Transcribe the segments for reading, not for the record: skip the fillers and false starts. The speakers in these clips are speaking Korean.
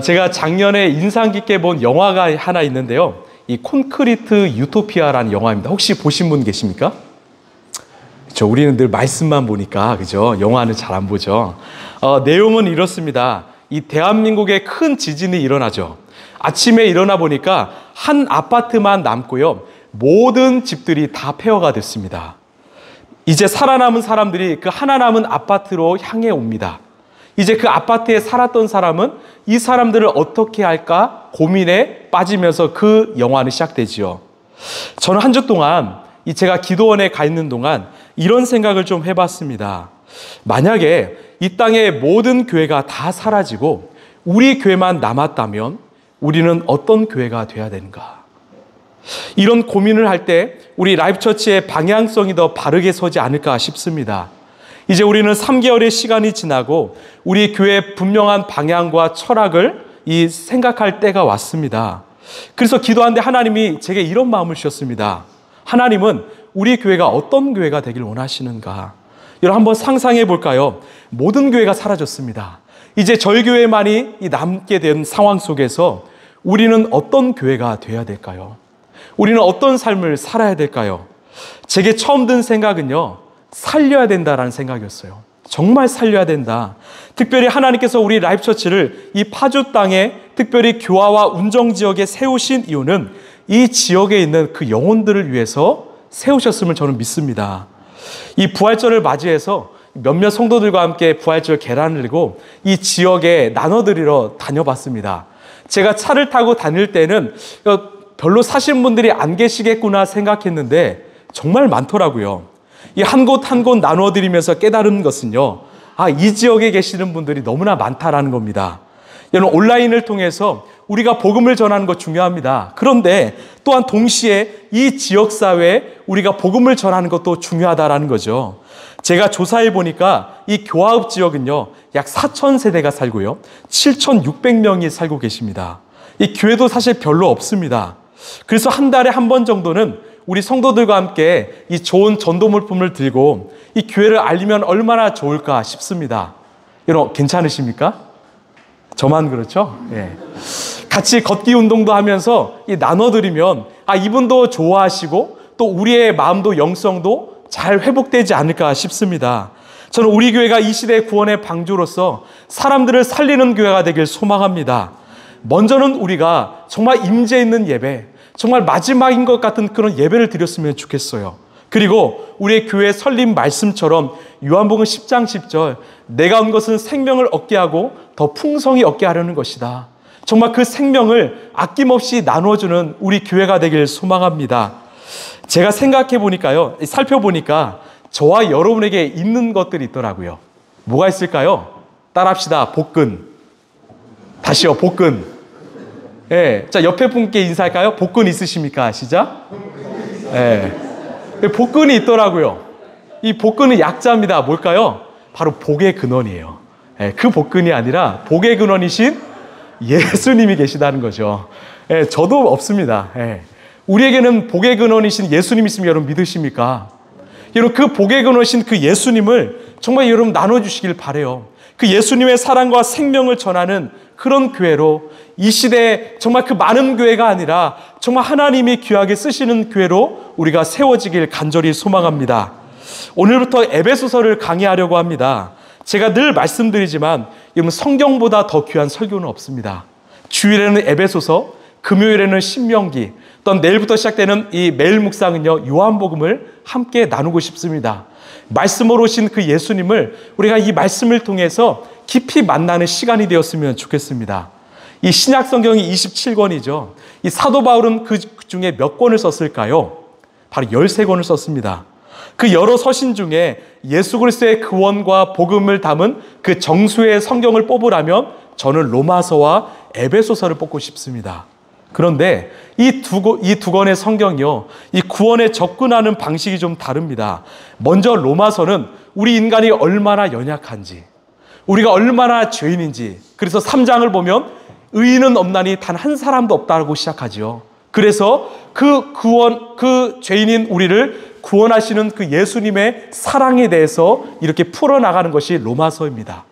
제가 작년에 인상 깊게 본 영화가 하나 있는데요. 이 콘크리트 유토피아라는 영화입니다. 혹시 보신 분 계십니까? 우리는 늘 말씀만 보니까, 그죠? 영화는 잘 안 보죠. 내용은 이렇습니다. 이 대한민국에 큰 지진이 일어나죠. 아침에 일어나 보니까 한 아파트만 남고요. 모든 집들이 다 폐허가 됐습니다. 이제 살아남은 사람들이 그 하나 남은 아파트로 향해 옵니다. 이제 그 아파트에 살았던 사람은 이 사람들을 어떻게 할까 고민에 빠지면서 그 영화는 시작되지요. 저는 한 주 동안 제가 기도원에 가 있는 동안 이런 생각을 좀 해봤습니다. 만약에 이 땅의 모든 교회가 다 사라지고 우리 교회만 남았다면 우리는 어떤 교회가 돼야 되는가? 이런 고민을 할 때 우리 라이프처치의 방향성이 더 바르게 서지 않을까 싶습니다. 이제 우리는 3개월의 시간이 지나고 우리 교회의 분명한 방향과 철학을 생각할 때가 왔습니다. 그래서 기도하는데 하나님이 제게 이런 마음을 주셨습니다. 하나님은 우리 교회가 어떤 교회가 되길 원하시는가? 여러분 한번 상상해 볼까요? 모든 교회가 사라졌습니다. 이제 저희 교회만이 남게 된 상황 속에서 우리는 어떤 교회가 되어야 될까요? 우리는 어떤 삶을 살아야 될까요? 제게 처음 든 생각은요, 살려야 된다라는 생각이었어요. 정말 살려야 된다. 특별히 하나님께서 우리 라이프처치를 이 파주 땅에 특별히 교화와 운정 지역에 세우신 이유는 이 지역에 있는 그 영혼들을 위해서 세우셨음을 저는 믿습니다. 이 부활절을 맞이해서 몇몇 성도들과 함께 부활절 계란을 들고 이 지역에 나눠드리러 다녀봤습니다. 제가 차를 타고 다닐 때는 별로 사신 분들이 안 계시겠구나 생각했는데 정말 많더라고요. 이 한 곳 한 곳 나눠드리면서 깨달은 것은요, 이 지역에 계시는 분들이 너무나 많다라는 겁니다. 여러분, 온라인을 통해서 우리가 복음을 전하는 것 중요합니다. 그런데 또한 동시에 이 지역사회에 우리가 복음을 전하는 것도 중요하다라는 거죠. 제가 조사해 보니까 이 교화읍 지역은요, 약 4,000세대가 살고요, 7,600명이 살고 계십니다. 이 교회도 사실 별로 없습니다. 그래서 한 달에 한 번 정도는 우리 성도들과 함께 이 좋은 전도 물품을 들고 이 교회를 알리면 얼마나 좋을까 싶습니다. 여러분, 괜찮으십니까? 저만 그렇죠? 예. 같이 걷기 운동도 하면서 나눠드리면 이분도 좋아하시고 또 우리의 마음도 영성도 잘 회복되지 않을까 싶습니다. 저는 우리 교회가 이 시대의 구원의 방주로서 사람들을 살리는 교회가 되길 소망합니다. 먼저는 우리가 정말 임재 있는 예배, 정말 마지막인 것 같은 그런 예배를 드렸으면 좋겠어요. 그리고 우리의 교회 설립 말씀처럼 요한복음 10장 10절, 내가 온 것은 생명을 얻게 하고 더 풍성히 얻게 하려는 것이다. 정말 그 생명을 아낌없이 나눠주는 우리 교회가 되길 소망합니다. 제가 생각해 보니까요, 살펴보니까 저와 여러분에게 있는 것들이 있더라고요. 뭐가 있을까요? 따라합시다. 복근. 다시요. 복근. 예. 자, 옆에 분께 인사할까요? 복근 있으십니까? 시작. 예. 복근이 있더라고요. 이 복근은 약자입니다. 뭘까요? 바로 복의 근원이에요. 예. 그 복근이 아니라 복의 근원이신 예수님이 계시다는 거죠. 예. 저도 없습니다. 예. 우리에게는 복의 근원이신 예수님이 있으면 여러분 믿으십니까? 여러분, 그 복의 근원이신 그 예수님을 정말 여러분 나눠주시길 바라요. 그 예수님의 사랑과 생명을 전하는 그런 교회로 이 시대에 정말 그 많은 교회가 아니라 정말 하나님이 귀하게 쓰시는 교회로 우리가 세워지길 간절히 소망합니다. 오늘부터 에베소서를 강의하려고 합니다. 제가 늘 말씀드리지만 여러분, 성경보다 더 귀한 설교는 없습니다. 주일에는 에베소서, 금요일에는 신명기, 또 내일부터 시작되는 이 매일 묵상은요, 요한복음을 함께 나누고 싶습니다. 말씀으로 오신 그 예수님을 우리가 이 말씀을 통해서 깊이 만나는 시간이 되었으면 좋겠습니다. 이 신약 성경이 27권이죠. 이 사도 바울은 그 중에 몇 권을 썼을까요? 바로 13권을 썼습니다. 그 여러 서신 중에 예수 그리스도의 구원과 복음을 담은 그 정수의 성경을 뽑으라면 저는 로마서와 에베소서를 뽑고 싶습니다. 그런데 이 두 권의 성경이요, 이 구원에 접근하는 방식이 좀 다릅니다. 먼저 로마서는 우리 인간이 얼마나 연약한지, 우리가 얼마나 죄인인지, 그래서 3장을 보면 의인은 없나니 단 한 사람도 없다고 시작하지요. 그래서 그 죄인인 우리를 구원하시는 그 예수님의 사랑에 대해서 이렇게 풀어나가는 것이 로마서입니다.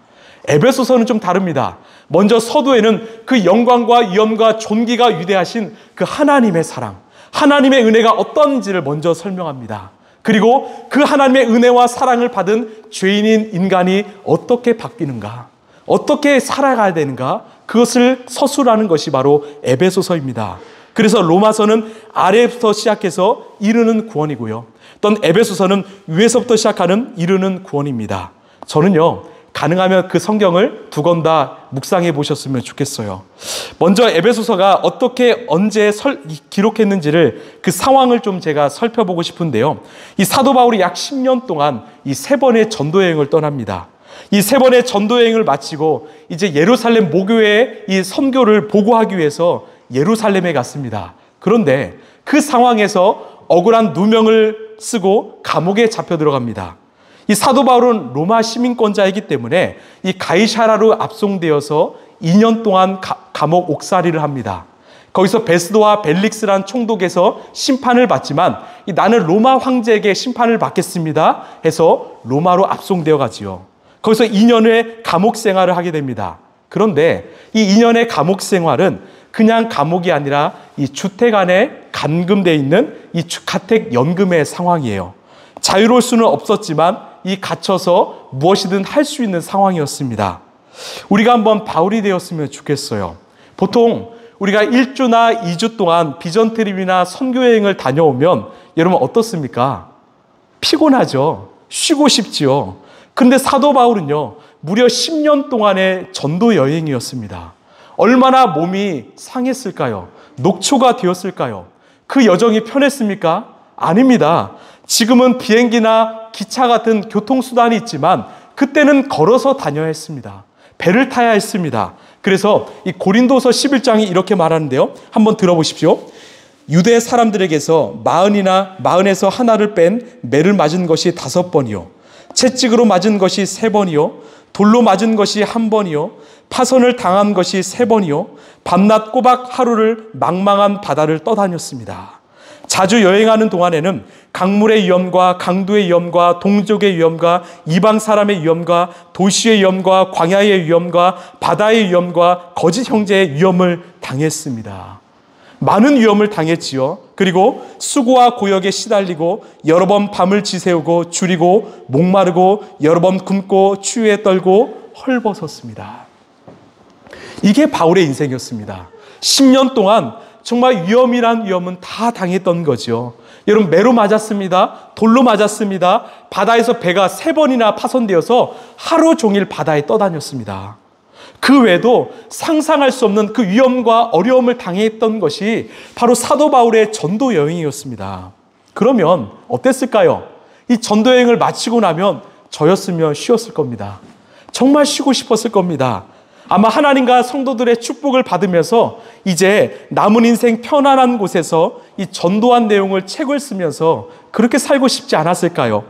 에베소서는 좀 다릅니다. 먼저 서두에는 그 영광과 위엄과 존귀가 위대하신 그 하나님의 사랑, 하나님의 은혜가 어떤지를 먼저 설명합니다. 그리고 그 하나님의 은혜와 사랑을 받은 죄인인 인간이 어떻게 바뀌는가, 어떻게 살아가야 되는가, 그것을 서술하는 것이 바로 에베소서입니다. 그래서 로마서는 아래부터 시작해서 이르는 구원이고요. 또는 에베소서는 위에서부터 시작하는 이르는 구원입니다. 저는요, 가능하면 그 성경을 두 권 다 묵상해 보셨으면 좋겠어요. 먼저 에베소서가 어떻게 언제 기록했는지를 그 상황을 좀 제가 살펴보고 싶은데요. 이 사도 바울이 약 10년 동안 이 3번의 전도 여행을 떠납니다. 이 3번의 전도 여행을 마치고 이제 예루살렘 모교회에 이 선교를 보고하기 위해서 예루살렘에 갔습니다. 그런데 그 상황에서 억울한 누명을 쓰고 감옥에 잡혀 들어갑니다. 이 사도 바울은 로마 시민권자이기 때문에 이 가이사라로 압송되어서 2년 동안 감옥 옥살이를 합니다. 거기서 베스도와 벨릭스란 총독에서 심판을 받지만 나는 로마 황제에게 심판을 받겠습니다 해서 로마로 압송되어 가지요. 거기서 2년의 감옥 생활을 하게 됩니다. 그런데 이 2년의 감옥 생활은 그냥 감옥이 아니라 이 주택 안에 감금되어 있는 이 가택 연금의 상황이에요. 자유로울 수는 없었지만 이 갇혀서 무엇이든 할 수 있는 상황이었습니다. 우리가 한번 바울이 되었으면 좋겠어요. 보통 우리가 1주나 2주 동안 비전 트립이나 선교 여행을 다녀오면 여러분 어떻습니까? 피곤하죠. 쉬고 싶지요. 근데 사도 바울은요, 무려 10년 동안의 전도 여행이었습니다. 얼마나 몸이 상했을까요? 녹초가 되었을까요? 그 여정이 편했습니까? 아닙니다. 지금은 비행기나 기차 같은 교통수단이 있지만 그때는 걸어서 다녀야 했습니다. 배를 타야 했습니다. 그래서 이 고린도서 11장이 이렇게 말하는데요. 한번 들어보십시오. 유대 사람들에게서 마흔에서 하나를 뺀 매를 맞은 것이 5번이요. 채찍으로 맞은 것이 3번이요. 돌로 맞은 것이 1번이요. 파선을 당한 것이 3번이요. 밤낮 꼬박 하루를 망망한 바다를 떠다녔습니다. 자주 여행하는 동안에는 강물의 위험과 강도의 위험과 동족의 위험과 이방 사람의 위험과 도시의 위험과 광야의 위험과 바다의 위험과 거짓 형제의 위험을 당했습니다. 많은 위험을 당했지요. 그리고 수고와 고역에 시달리고 여러 번 밤을 지새우고 줄이고 목마르고 여러 번 굶고 추위에 떨고 헐벗었습니다. 이게 바울의 인생이었습니다. 10년 동안 정말 위험이란 위험은 다 당했던 거죠. 여러분 매로 맞았습니다. 돌로 맞았습니다. 바다에서 배가 3번이나 파손되어서 하루 종일 바다에 떠다녔습니다. 그 외에도 상상할 수 없는 그 위험과 어려움을 당했던 것이 바로 사도 바울의 전도 여행이었습니다. 그러면 어땠을까요? 이 전도 여행을 마치고 나면 저였으면 쉬었을 겁니다. 정말 쉬고 싶었을 겁니다. 아마 하나님과 성도들의 축복을 받으면서 이제 남은 인생 편안한 곳에서 이 전도한 내용을 책을 쓰면서 그렇게 살고 싶지 않았을까요?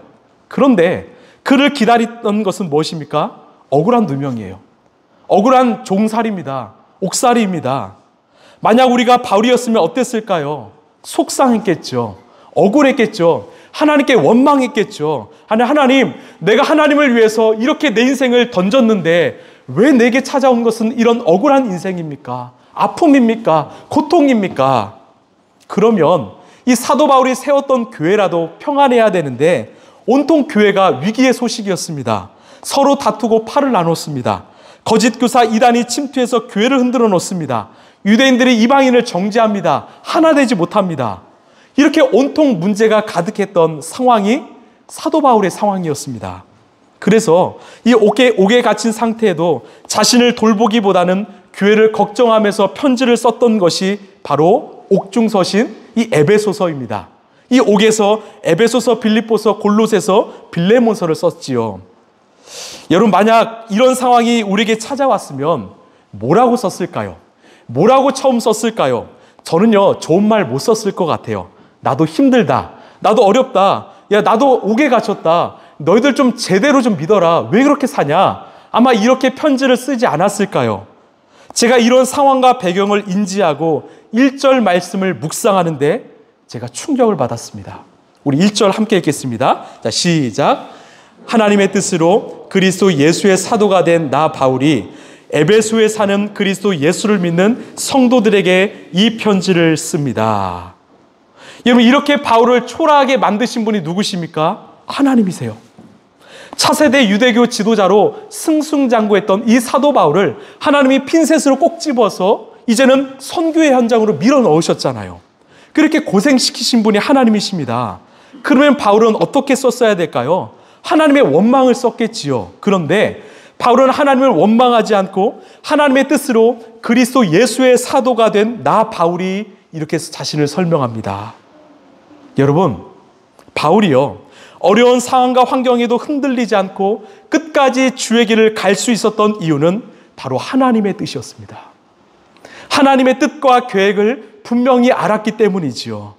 그런데 그를 기다렸던 것은 무엇입니까? 억울한 누명이에요. 억울한 종살이입니다. 옥살이입니다. 만약 우리가 바울이었으면 어땠을까요? 속상했겠죠. 억울했겠죠. 하나님께 원망했겠죠. 하나님, 내가 하나님을 위해서 이렇게 내 인생을 던졌는데 왜 내게 찾아온 것은 이런 억울한 인생입니까? 아픔입니까? 고통입니까? 그러면 이 사도 바울이 세웠던 교회라도 평안해야 되는데 온통 교회가 위기의 소식이었습니다. 서로 다투고 팔을 나눴습니다. 거짓 교사 이단이 침투해서 교회를 흔들어 놓습니다. 유대인들이 이방인을 정죄합니다. 하나 되지 못합니다. 이렇게 온통 문제가 가득했던 상황이 사도 바울의 상황이었습니다. 그래서 이 옥에 갇힌 상태에도 자신을 돌보기보다는 교회를 걱정하면서 편지를 썼던 것이 바로 옥중서신 이 에베소서입니다. 이 옥에서 에베소서, 빌립보서, 골로새서, 빌레몬서를 썼지요. 여러분 만약 이런 상황이 우리에게 찾아왔으면 뭐라고 썼을까요? 뭐라고 처음 썼을까요? 저는요 좋은 말 못 썼을 것 같아요. 나도 힘들다. 나도 어렵다. 야 나도 옥에 갇혔다. 너희들 좀 제대로 좀 믿어라. 왜 그렇게 사냐? 아마 이렇게 편지를 쓰지 않았을까요? 제가 이런 상황과 배경을 인지하고 1절 말씀을 묵상하는데 제가 충격을 받았습니다. 우리 1절 함께 읽겠습니다. 자, 시작. 하나님의 뜻으로 그리스도 예수의 사도가 된 나 바울이 에베소에 사는 그리스도 예수를 믿는 성도들에게 이 편지를 씁니다. 여러분, 이렇게 바울을 초라하게 만드신 분이 누구십니까? 하나님이세요. 차세대 유대교 지도자로 승승장구했던 이 사도 바울을 하나님이 핀셋으로 꼭 집어서 이제는 선교의 현장으로 밀어 넣으셨잖아요. 그렇게 고생시키신 분이 하나님이십니다. 그러면 바울은 어떻게 썼어야 될까요? 하나님의 원망을 썼겠지요. 그런데 바울은 하나님을 원망하지 않고 하나님의 뜻으로 그리스도 예수의 사도가 된 나 바울이 이렇게 자신을 설명합니다. 여러분, 바울이요, 어려운 상황과 환경에도 흔들리지 않고 끝까지 주의 길을 갈 수 있었던 이유는 바로 하나님의 뜻이었습니다. 하나님의 뜻과 계획을 분명히 알았기 때문이지요.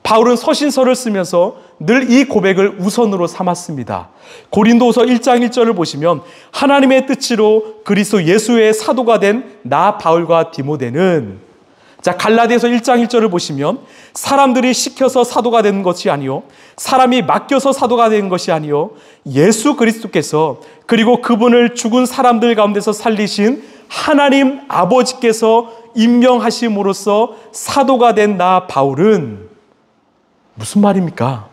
바울은 서신서를 쓰면서 늘 이 고백을 우선으로 삼았습니다. 고린도후서 1장 1절을 보시면 하나님의 뜻으로 그리스도 예수의 사도가 된 나 바울과 디모데는, 자, 갈라디아서 1장 1절을 보시면 사람들이 시켜서 사도가 된 것이 아니요 사람이 맡겨서 사도가 된 것이 아니요 예수 그리스도께서 그리고 그분을 죽은 사람들 가운데서 살리신 하나님 아버지께서 임명하심으로써 사도가 된 나 바울은, 무슨 말입니까?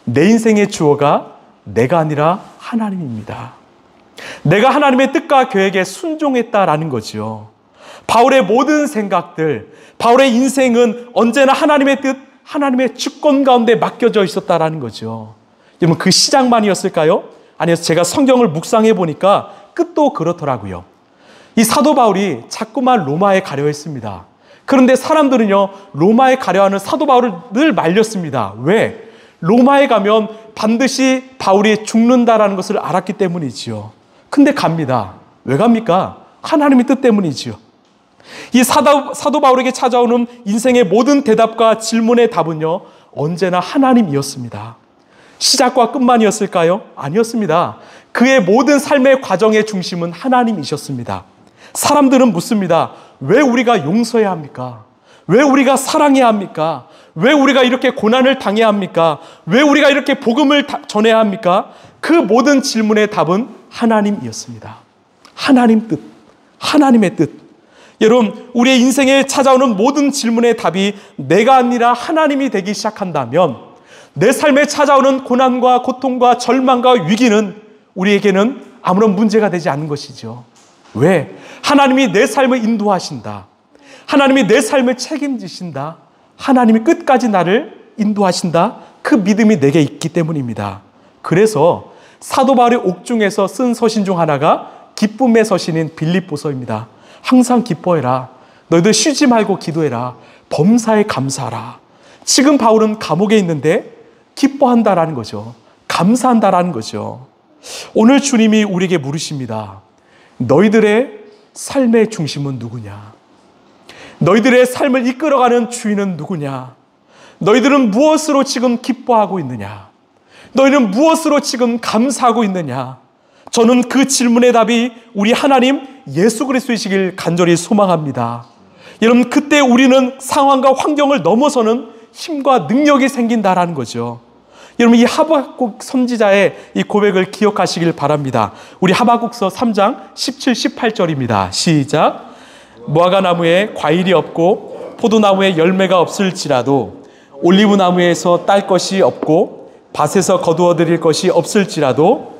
내 인생의 주어가 내가 아니라 하나님입니다. 내가 하나님의 뜻과 계획에 순종했다라는 거죠. 바울의 모든 생각들, 바울의 인생은 언제나 하나님의 뜻, 하나님의 주권 가운데 맡겨져 있었다라는 거죠. 여러분, 그 시작만이었을까요? 아니요, 제가 성경을 묵상해 보니까 끝도 그렇더라고요. 이 사도 바울이 자꾸만 로마에 가려 했습니다. 그런데 사람들은요, 로마에 가려 하는 사도 바울을 늘 말렸습니다. 왜? 로마에 가면 반드시 바울이 죽는다라는 것을 알았기 때문이지요. 근데 갑니다. 왜 갑니까? 하나님의 뜻 때문이지요. 이 사도 바울에게 찾아오는 인생의 모든 대답과 질문의 답은요, 언제나 하나님이었습니다. 시작과 끝만이었을까요? 아니었습니다. 그의 모든 삶의 과정의 중심은 하나님이셨습니다. 사람들은 묻습니다. 왜 우리가 용서해야 합니까? 왜 우리가 사랑해야 합니까? 왜 우리가 이렇게 고난을 당해야 합니까? 왜 우리가 이렇게 복음을 전해야 합니까? 그 모든 질문의 답은 하나님이었습니다. 하나님 뜻, 하나님의 뜻. 여러분, 우리의 인생에 찾아오는 모든 질문의 답이 내가 아니라 하나님이 되기 시작한다면 내 삶에 찾아오는 고난과 고통과 절망과 위기는 우리에게는 아무런 문제가 되지 않는 것이죠. 왜? 하나님이 내 삶을 인도하신다. 하나님이 내 삶을 책임지신다. 하나님이 끝까지 나를 인도하신다. 그 믿음이 내게 있기 때문입니다. 그래서 사도 바울이 옥중에서 쓴 서신 중 하나가 기쁨의 서신인 빌립보서입니다. 항상 기뻐해라. 너희들 쉬지 말고 기도해라. 범사에 감사하라. 지금 바울은 감옥에 있는데 기뻐한다라는 거죠. 감사한다라는 거죠. 오늘 주님이 우리에게 물으십니다. 너희들의 삶의 중심은 누구냐? 너희들의 삶을 이끌어가는 주인은 누구냐? 너희들은 무엇으로 지금 기뻐하고 있느냐? 너희는 무엇으로 지금 감사하고 있느냐? 저는 그 질문의 답이 우리 하나님 예수 그리스도이시길 간절히 소망합니다. 여러분, 그때 우리는 상황과 환경을 넘어서는 힘과 능력이 생긴다라는 거죠. 여러분, 이 하박국 선지자의 이 고백을 기억하시길 바랍니다. 우리 하박국서 3장 17, 18절입니다. 시작. 무화과나무에 과일이 없고 포도나무에 열매가 없을지라도 올리브나무에서 딸 것이 없고 밭에서 거두어 드릴 것이 없을지라도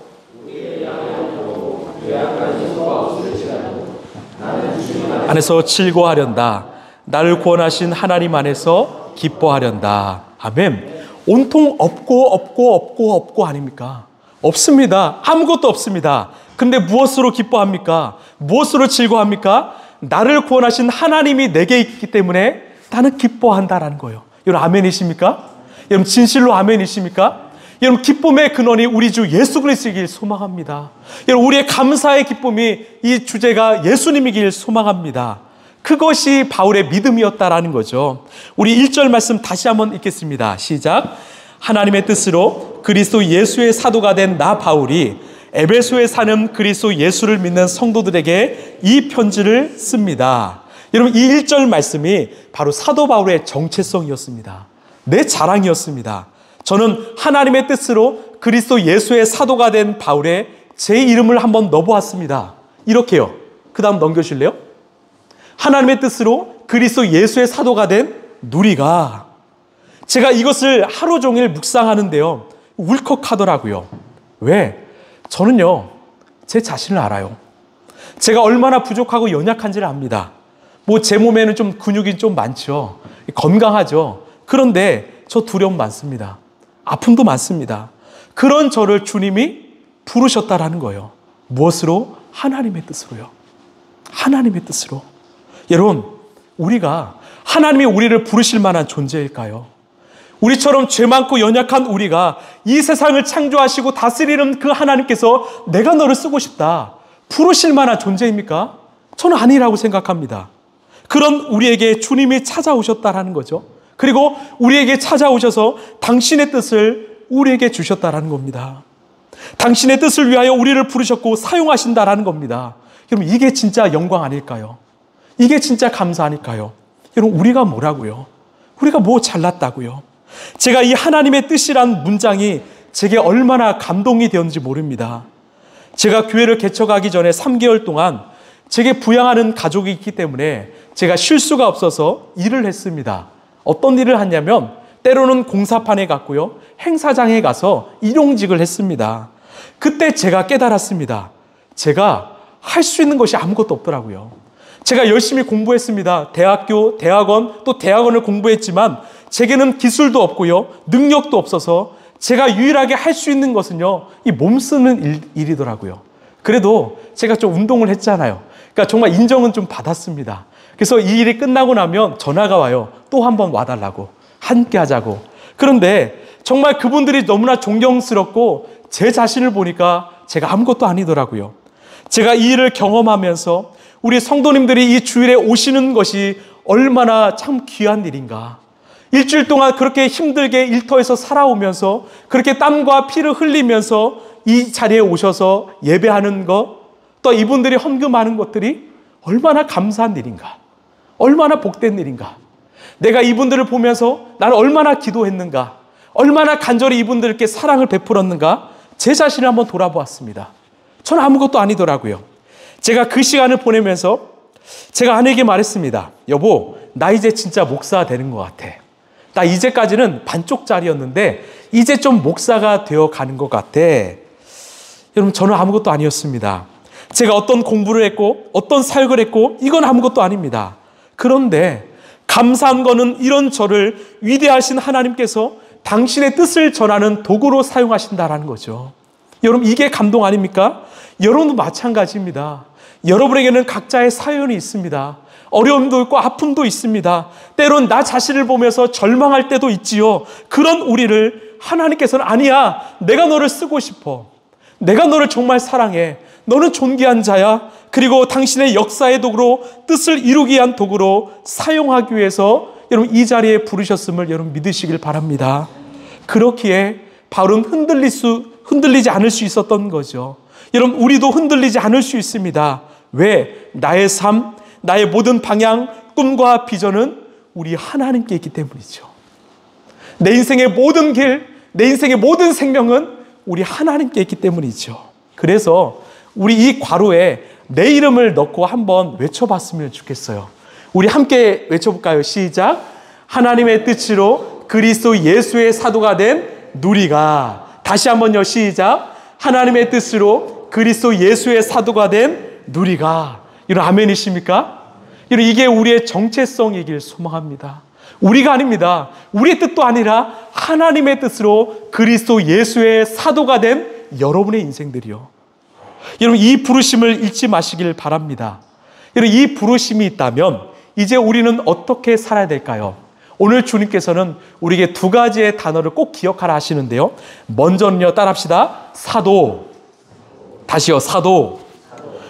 안에서 즐거워하련다. 나를 구원하신 하나님 안에서 기뻐하련다. 아멘. 온통 없고 아닙니까? 없습니다. 아무것도 없습니다. 근데 무엇으로 기뻐합니까? 무엇으로 즐거워합니까? 나를 구원하신 하나님이 내게 있기 때문에 나는 기뻐한다라는 거예요. 여러분, 아멘이십니까? 여러분, 진실로 아멘이십니까? 여러분, 기쁨의 근원이 우리 주 예수 그리스도이길 소망합니다. 여러분, 우리의 감사의 기쁨이 이 주제가 예수님이길 소망합니다. 그것이 바울의 믿음이었다라는 거죠. 우리 1절 말씀 다시 한번 읽겠습니다. 시작. 하나님의 뜻으로 그리스도 예수의 사도가 된 나 바울이 에베소에 사는 그리스도 예수를 믿는 성도들에게 이 편지를 씁니다. 여러분, 이 1절 말씀이 바로 사도 바울의 정체성이었습니다. 내 자랑이었습니다. 저는 하나님의 뜻으로 그리스도 예수의 사도가 된 바울의 제 이름을 한번 넣어보았습니다. 이렇게요. 그 다음 넘겨주실래요? 하나님의 뜻으로 그리스도 예수의 사도가 된 누리가. 제가 이것을 하루 종일 묵상하는데요, 울컥하더라고요. 왜? 저는요, 제 자신을 알아요. 제가 얼마나 부족하고 연약한지를 압니다. 뭐 제 몸에는 좀 근육이 좀 많죠. 건강하죠. 그런데 저 두려움 많습니다. 아픔도 많습니다. 그런 저를 주님이 부르셨다라는 거예요. 무엇으로? 하나님의 뜻으로요. 하나님의 뜻으로. 여러분, 우리가 하나님이 우리를 부르실 만한 존재일까요? 우리처럼 죄 많고 연약한 우리가 이 세상을 창조하시고 다스리는 그 하나님께서 내가 너를 쓰고 싶다, 부르실 만한 존재입니까? 저는 아니라고 생각합니다. 그런 우리에게 주님이 찾아오셨다라는 거죠. 그리고 우리에게 찾아오셔서 당신의 뜻을 우리에게 주셨다라는 겁니다. 당신의 뜻을 위하여 우리를 부르셨고 사용하신다라는 겁니다. 여러분, 이게 진짜 영광 아닐까요? 이게 진짜 감사 아닐까요? 여러분, 우리가 뭐라고요? 우리가 뭐 잘났다고요? 제가 이 하나님의 뜻이란 문장이 제게 얼마나 감동이 되었는지 모릅니다. 제가 교회를 개척하기 전에 3개월 동안 제게 부양하는 가족이 있기 때문에 제가 쉴 수가 없어서 일을 했습니다. 어떤 일을 하냐면 때로는 공사판에 갔고요, 행사장에 가서 일용직을 했습니다. 그때 제가 깨달았습니다. 제가 할 수 있는 것이 아무것도 없더라고요. 제가 열심히 공부했습니다. 대학교, 대학원, 또 대학원을 공부했지만 제게는 기술도 없고요, 능력도 없어서 제가 유일하게 할 수 있는 것은요, 이 몸 쓰는 일이더라고요. 그래도 제가 좀 운동을 했잖아요. 그러니까 정말 인정은 좀 받았습니다. 그래서 이 일이 끝나고 나면 전화가 와요. 또 한 번 와달라고, 함께 하자고. 그런데 정말 그분들이 너무나 존경스럽고 제 자신을 보니까 제가 아무것도 아니더라고요. 제가 이 일을 경험하면서 우리 성도님들이 이 주일에 오시는 것이 얼마나 참 귀한 일인가. 일주일 동안 그렇게 힘들게 일터에서 살아오면서 그렇게 땀과 피를 흘리면서 이 자리에 오셔서 예배하는 것, 또 이분들이 헌금하는 것들이 얼마나 감사한 일인가, 얼마나 복된 일인가. 내가 이분들을 보면서 나는 얼마나 기도했는가, 얼마나 간절히 이분들께 사랑을 베풀었는가, 제 자신을 한번 돌아보았습니다. 저는 아무것도 아니더라고요. 제가 그 시간을 보내면서 제가 아내에게 말했습니다. 여보, 나 이제 진짜 목사가 되는 것 같아. 나 이제까지는 반쪽짜리였는데 이제 좀 목사가 되어 가는 것 같아. 여러분, 저는 아무것도 아니었습니다. 제가 어떤 공부를 했고 어떤 사역을 했고 이건 아무것도 아닙니다. 그런데 감사한 거는 이런 저를 위대하신 하나님께서 당신의 뜻을 전하는 도구로 사용하신다라는 거죠. 여러분, 이게 감동 아닙니까? 여러분도 마찬가지입니다. 여러분에게는 각자의 사연이 있습니다. 어려움도 있고 아픔도 있습니다. 때론 나 자신을 보면서 절망할 때도 있지요. 그런 우리를 하나님께서는 아니야, 내가 너를 쓰고 싶어. 내가 너를 정말 사랑해. 너는 존귀한 자야. 그리고 당신의 역사의 도구로, 뜻을 이루기 위한 도구로 사용하기 위해서 여러분 이 자리에 부르셨음을 여러분 믿으시길 바랍니다. 그렇기에 바울은 흔들리지 않을 수 있었던 거죠. 여러분, 우리도 흔들리지 않을 수 있습니다. 왜? 나의 삶, 나의 모든 방향, 꿈과 비전은 우리 하나님께 있기 때문이죠. 내 인생의 모든 길, 내 인생의 모든 생명은 우리 하나님께 있기 때문이죠. 그래서 우리 이 괄호에 내 이름을 넣고 한번 외쳐봤으면 좋겠어요. 우리 함께 외쳐볼까요? 시작. 하나님의 뜻으로 그리스도 예수의 사도가 된 누리가. 다시 한번요. 시작. 하나님의 뜻으로 그리스도 예수의 사도가 된 누리가. 이런 아멘이십니까? 이런 이게 우리의 정체성이길 소망합니다. 우리가 아닙니다. 우리의 뜻도 아니라 하나님의 뜻으로 그리스도 예수의 사도가 된 여러분의 인생들이요. 여러분, 이 부르심을 잊지 마시길 바랍니다. 여러분, 이 부르심이 있다면 이제 우리는 어떻게 살아야 될까요? 오늘 주님께서는 우리에게 두 가지의 단어를 꼭 기억하라 하시는데요. 먼저는요, 따라합시다. 사도. 다시요, 사도.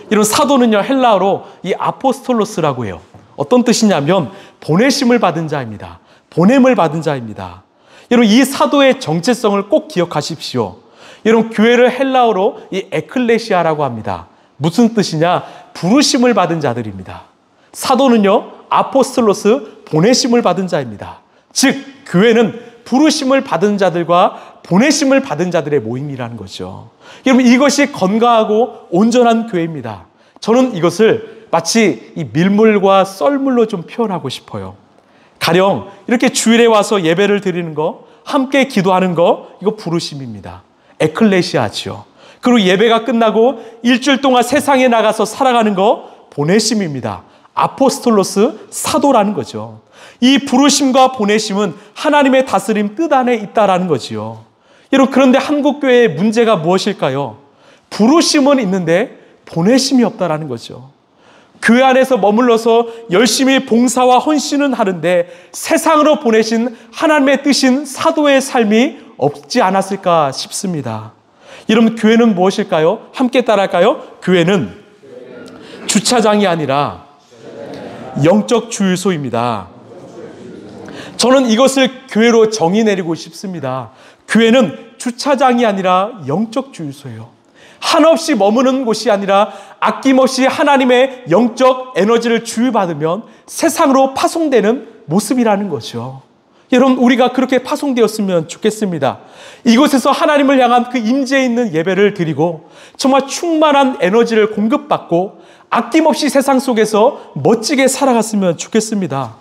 이런 사도는요, 헬라어로 이 아포스톨로스라고 해요. 어떤 뜻이냐면 보내심을 받은 자입니다. 보냄을 받은 자입니다. 여러분, 이 사도의 정체성을 꼭 기억하십시오. 여러분, 교회를 헬라어로 이 에클레시아라고 합니다. 무슨 뜻이냐? 부르심을 받은 자들입니다. 사도는요, 아포스톨로스, 보내심을 받은 자입니다. 즉, 교회는 부르심을 받은 자들과 보내심을 받은 자들의 모임이라는 거죠. 여러분, 이것이 건강하고 온전한 교회입니다. 저는 이것을 마치 이 밀물과 썰물로 좀 표현하고 싶어요. 가령 이렇게 주일에 와서 예배를 드리는 거, 함께 기도하는 거, 이거 부르심입니다. 에클레시아지요. 그리고 예배가 끝나고 일주일 동안 세상에 나가서 살아가는 거 보내심입니다. 아포스톨로스, 사도라는 거죠. 이 부르심과 보내심은 하나님의 다스림 뜻 안에 있다라는 거지요. 여러분, 그런데 한국교회의 문제가 무엇일까요? 부르심은 있는데 보내심이 없다라는 거죠. 교회 안에서 머물러서 열심히 봉사와 헌신은 하는데 세상으로 보내신 하나님의 뜻인 사도의 삶이 없지 않았을까 싶습니다. 여러분, 교회는 무엇일까요? 함께 따라할까요? 교회는 주차장이 아니라 영적 주유소입니다. 저는 이것을 교회로 정의 내리고 싶습니다. 교회는 주차장이 아니라 영적 주유소예요. 한없이 머무는 곳이 아니라 아낌없이 하나님의 영적 에너지를 주유받으면 세상으로 파송되는 모습이라는 거죠. 여러분, 우리가 그렇게 파송되었으면 좋겠습니다. 이곳에서 하나님을 향한 그 임재 있는 예배를 드리고 정말 충만한 에너지를 공급받고 아낌없이 세상 속에서 멋지게 살아갔으면 좋겠습니다.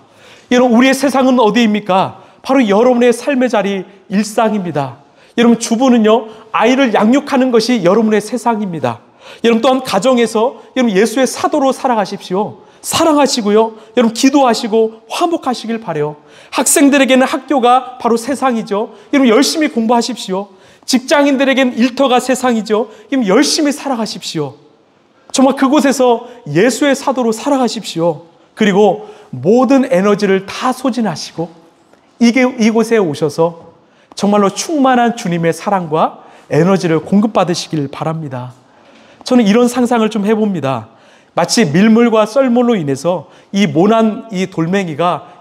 여러분, 우리의 세상은 어디입니까? 바로 여러분의 삶의 자리, 일상입니다. 여러분, 주부는요, 아이를 양육하는 것이 여러분의 세상입니다. 여러분, 또한 가정에서 여러분 예수의 사도로 살아가십시오. 사랑하시고요, 여러분 기도하시고 화목하시길 바라요. 학생들에게는 학교가 바로 세상이죠. 여러분, 열심히 공부하십시오. 직장인들에게는 일터가 세상이죠. 여러분, 열심히 살아가십시오. 정말 그곳에서 예수의 사도로 살아가십시오. 그리고 모든 에너지를 다 소진하시고 이곳에 오셔서 정말로 충만한 주님의 사랑과 에너지를 공급받으시길 바랍니다. 저는 이런 상상을 좀 해봅니다. 마치 밀물과 썰물로 인해서 이 모난 이 돌멩이가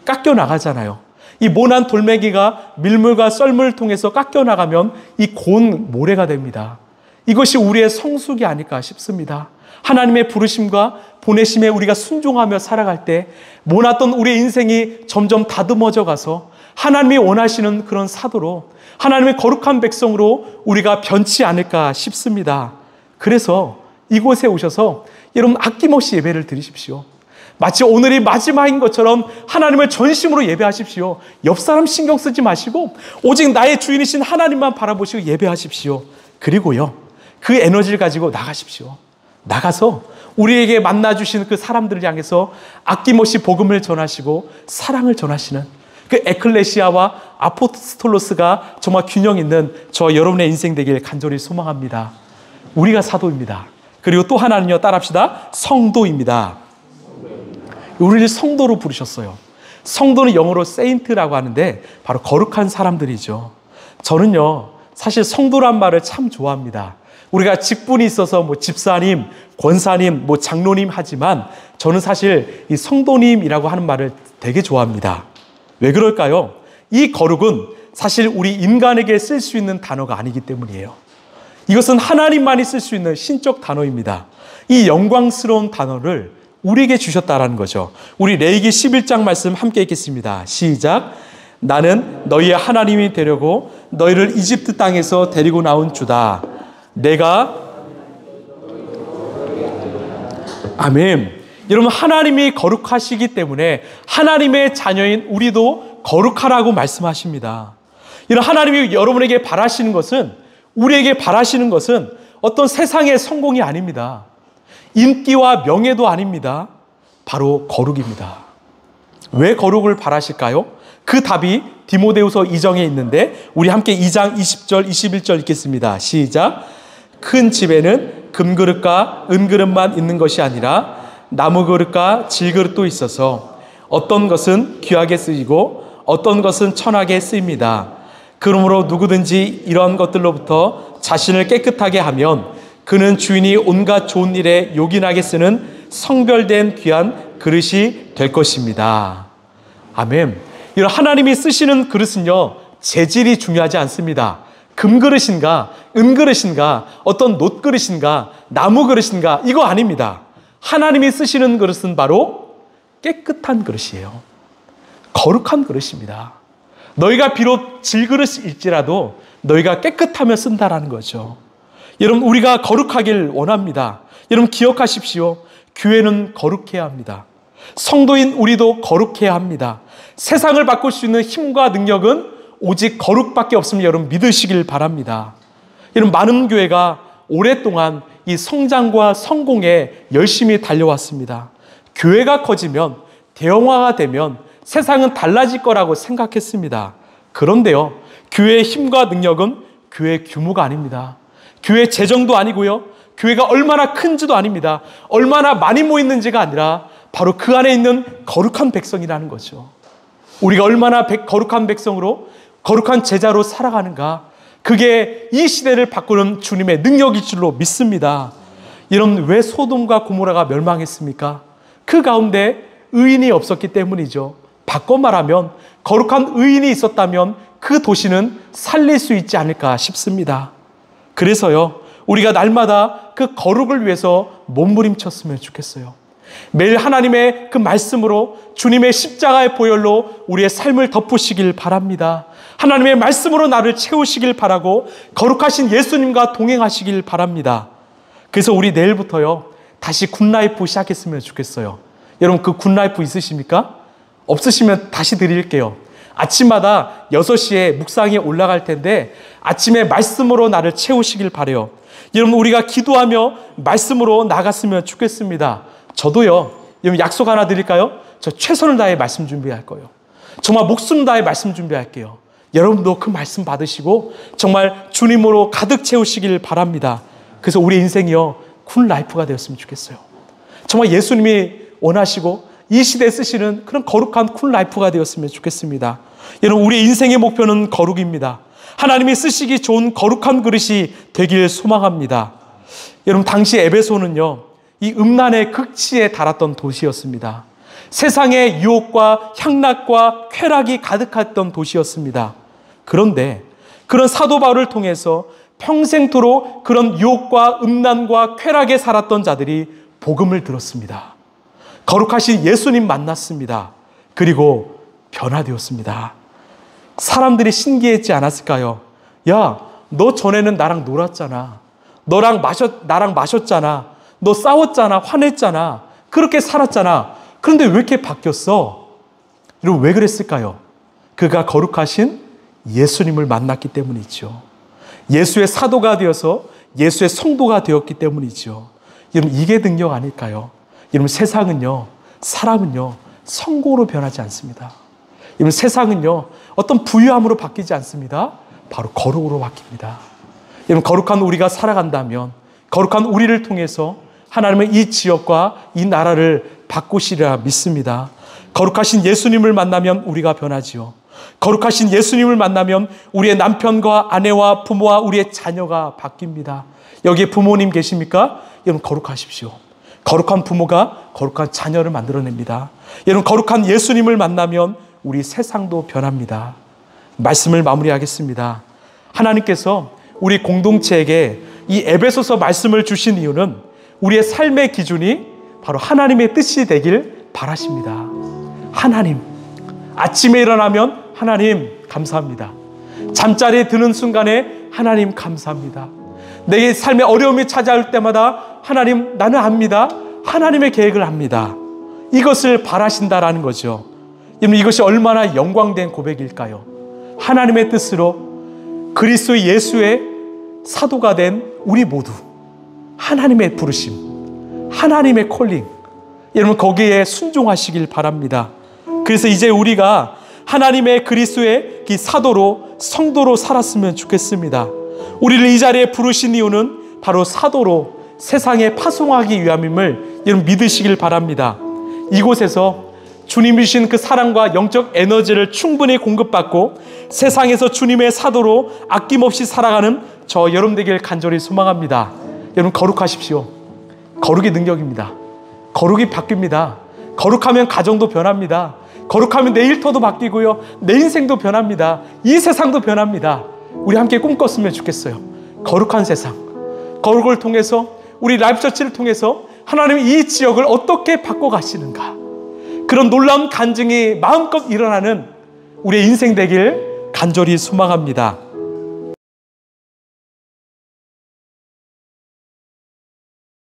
깎여 나가잖아요. 이 모난 돌멩이가 밀물과 썰물을 통해서 깎여 나가면 이 고운 모래가 됩니다. 이것이 우리의 성숙이 아닐까 싶습니다. 하나님의 부르심과 보내심에 우리가 순종하며 살아갈 때 모났던 우리의 인생이 점점 다듬어져 가서 하나님이 원하시는 그런 사도로, 하나님의 거룩한 백성으로 우리가 변치 않을까 싶습니다. 그래서 이곳에 오셔서 여러분 아낌없이 예배를 드리십시오. 마치 오늘이 마지막인 것처럼 하나님을 전심으로 예배하십시오. 옆 사람 신경 쓰지 마시고 오직 나의 주인이신 하나님만 바라보시고 예배하십시오. 그리고요, 그 에너지를 가지고 나가십시오. 나가서 우리에게 만나주신 그 사람들을 향해서 아낌없이 복음을 전하시고 사랑을 전하시는 그 에클레시아와 아포스톨로스가 정말 균형 있는 저 여러분의 인생 되길 간절히 소망합니다. 우리가 사도입니다. 그리고 또 하나는요, 따라합시다. 성도입니다. 우리를 성도로 부르셨어요. 성도는 영어로 세인트라고 하는데 바로 거룩한 사람들이죠. 저는요, 사실 성도란 말을 참 좋아합니다. 우리가 직분이 있어서 뭐 집사님, 권사님, 뭐 장로님 하지만 저는 사실 이 성도님이라고 하는 말을 되게 좋아합니다. 왜 그럴까요? 이 거룩은 사실 우리 인간에게 쓸 수 있는 단어가 아니기 때문이에요. 이것은 하나님만이 쓸 수 있는 신적 단어입니다. 이 영광스러운 단어를 우리에게 주셨다라는 거죠. 우리 레위기 11장 말씀 함께 읽겠습니다. 시작. 나는 너희의 하나님이 되려고 너희를 이집트 땅에서 데리고 나온 주다. 내가 아멘. 여러분, 하나님이 거룩하시기 때문에 하나님의 자녀인 우리도 거룩하라고 말씀하십니다. 이런 하나님이 여러분에게 바라시는 것은, 우리에게 바라시는 것은 어떤 세상의 성공이 아닙니다. 인기와 명예도 아닙니다. 바로 거룩입니다. 왜 거룩을 바라실까요? 그 답이 디모데후서 2장에 있는데 우리 함께 2장 20절 21절 읽겠습니다. 시작. 큰 집에는 금그릇과 은그릇만 있는 것이 아니라 나무그릇과 질그릇도 있어서 어떤 것은 귀하게 쓰이고 어떤 것은 천하게 쓰입니다. 그러므로 누구든지 이런 것들로부터 자신을 깨끗하게 하면 그는 주인이 온갖 좋은 일에 요긴하게 쓰는 성별된 귀한 그릇이 될 것입니다. 아멘. 이런 하나님이 쓰시는 그릇은요, 재질이 중요하지 않습니다. 금그릇인가, 은그릇인가, 어떤 놋그릇인가, 나무그릇인가, 이거 아닙니다. 하나님이 쓰시는 그릇은 바로 깨끗한 그릇이에요. 거룩한 그릇입니다. 너희가 비록 질그릇일지라도 너희가 깨끗하며 쓴다라는 거죠. 여러분, 우리가 거룩하길 원합니다. 여러분, 기억하십시오. 교회는 거룩해야 합니다. 성도인 우리도 거룩해야 합니다. 세상을 바꿀 수 있는 힘과 능력은 오직 거룩밖에 없음을 여러분 믿으시길 바랍니다. 여러분, 많은 교회가 오랫동안 이 성장과 성공에 열심히 달려왔습니다. 교회가 커지면, 대형화가 되면 세상은 달라질 거라고 생각했습니다. 그런데요, 교회의 힘과 능력은 교회의 규모가 아닙니다. 교회의 재정도 아니고요, 교회가 얼마나 큰지도 아닙니다. 얼마나 많이 모이는지가 아니라 바로 그 안에 있는 거룩한 백성이라는 거죠. 우리가 얼마나 거룩한 백성으로, 거룩한 제자로 살아가는가, 그게 이 시대를 바꾸는 주님의 능력일 줄로 믿습니다. 여러분, 왜 소돔과 고모라가 멸망했습니까? 그 가운데 의인이 없었기 때문이죠. 바꿔 말하면 거룩한 의인이 있었다면 그 도시는 살릴 수 있지 않을까 싶습니다. 그래서요, 우리가 날마다 그 거룩을 위해서 몸부림쳤으면 좋겠어요. 매일 하나님의 그 말씀으로, 주님의 십자가의 보혈로 우리의 삶을 덮으시길 바랍니다. 하나님의 말씀으로 나를 채우시길 바라고 거룩하신 예수님과 동행하시길 바랍니다. 그래서 우리 내일부터요, 다시 굿라이프 시작했으면 좋겠어요. 여러분, 그 굿라이프 있으십니까? 없으시면 다시 드릴게요. 아침마다 6시에 묵상에 올라갈 텐데 아침에 말씀으로 나를 채우시길 바라요. 여러분, 우리가 기도하며 말씀으로 나갔으면 좋겠습니다. 저도요, 여러분 약속 하나 드릴까요? 저 최선을 다해 말씀 준비할 거예요. 정말 목숨 다해 말씀 준비할게요. 여러분도 그 말씀 받으시고 정말 주님으로 가득 채우시길 바랍니다. 그래서 우리 인생이요, 굿 라이프가 되었으면 좋겠어요. 정말 예수님이 원하시고 이 시대에 쓰시는 그런 거룩한 굿 라이프가 되었으면 좋겠습니다. 여러분, 우리 인생의 목표는 거룩입니다. 하나님이 쓰시기 좋은 거룩한 그릇이 되길 소망합니다. 여러분, 당시 에베소는요, 이 음란의 극치에 달았던 도시였습니다. 세상의 유혹과 향락과 쾌락이 가득했던 도시였습니다. 그런데 그런 사도 바울을 통해서 평생토록 그런 유혹과 음란과 쾌락에 살았던 자들이 복음을 들었습니다. 거룩하신 예수님 만났습니다. 그리고 변화되었습니다. 사람들이 신기했지 않았을까요? 야, 너 전에는 나랑 놀았잖아. 나랑 마셨잖아. 너 싸웠잖아. 화냈잖아. 그렇게 살았잖아. 그런데 왜 이렇게 바뀌었어? 여러분, 왜 그랬을까요? 그가 거룩하신 예수님을 만났기 때문이죠. 예수의 사도가 되어서 예수의 성도가 되었기 때문이죠. 여러분, 이게 능력 아닐까요? 여러분, 세상은요, 사람은요, 성공으로 변하지 않습니다. 여러분, 세상은요, 어떤 부유함으로 바뀌지 않습니다. 바로 거룩으로 바뀝니다. 여러분, 거룩한 우리가 살아간다면, 거룩한 우리를 통해서 하나님은 이 지역과 이 나라를 바꾸시리라 믿습니다. 거룩하신 예수님을 만나면 우리가 변하지요. 거룩하신 예수님을 만나면 우리의 남편과 아내와 부모와 우리의 자녀가 바뀝니다. 여기에 부모님 계십니까? 여러분, 거룩하십시오. 거룩한 부모가 거룩한 자녀를 만들어냅니다. 여러분, 거룩한 예수님을 만나면 우리 세상도 변합니다. 말씀을 마무리하겠습니다. 하나님께서 우리 공동체에게 이 에베소서 말씀을 주신 이유는 우리의 삶의 기준이 바로 하나님의 뜻이 되길 바라십니다. 하나님, 아침에 일어나면 하나님 감사합니다. 잠자리에 드는 순간에 하나님 감사합니다. 내 삶에 어려움이 찾아올 때마다 하나님, 나는 압니다. 하나님의 계획을 압니다. 이것을 바라신다라는 거죠. 이것이 얼마나 영광된 고백일까요? 하나님의 뜻으로 그리스도 예수의 사도가 된 우리 모두, 하나님의 부르심, 하나님의 콜링, 여러분 거기에 순종하시길 바랍니다. 그래서 이제 우리가 하나님의 그리스도의 사도로, 성도로 살았으면 좋겠습니다. 우리를 이 자리에 부르신 이유는 바로 사도로 세상에 파송하기 위함임을 여러분 믿으시길 바랍니다. 이곳에서 주님이 주신 그 사랑과 영적 에너지를 충분히 공급받고 세상에서 주님의 사도로 아낌없이 살아가는 저 여러분 되길 간절히 소망합니다. 여러분, 거룩하십시오. 거룩이 능력입니다. 거룩이 바뀝니다. 거룩하면 가정도 변합니다. 거룩하면 내 일터도 바뀌고요, 내 인생도 변합니다. 이 세상도 변합니다. 우리 함께 꿈꿨으면 좋겠어요. 거룩한 세상, 거룩을 통해서 우리 라이프처치를 통해서 하나님이 이 지역을 어떻게 바꿔가시는가, 그런 놀라운 간증이 마음껏 일어나는 우리의 인생 되길 간절히 소망합니다.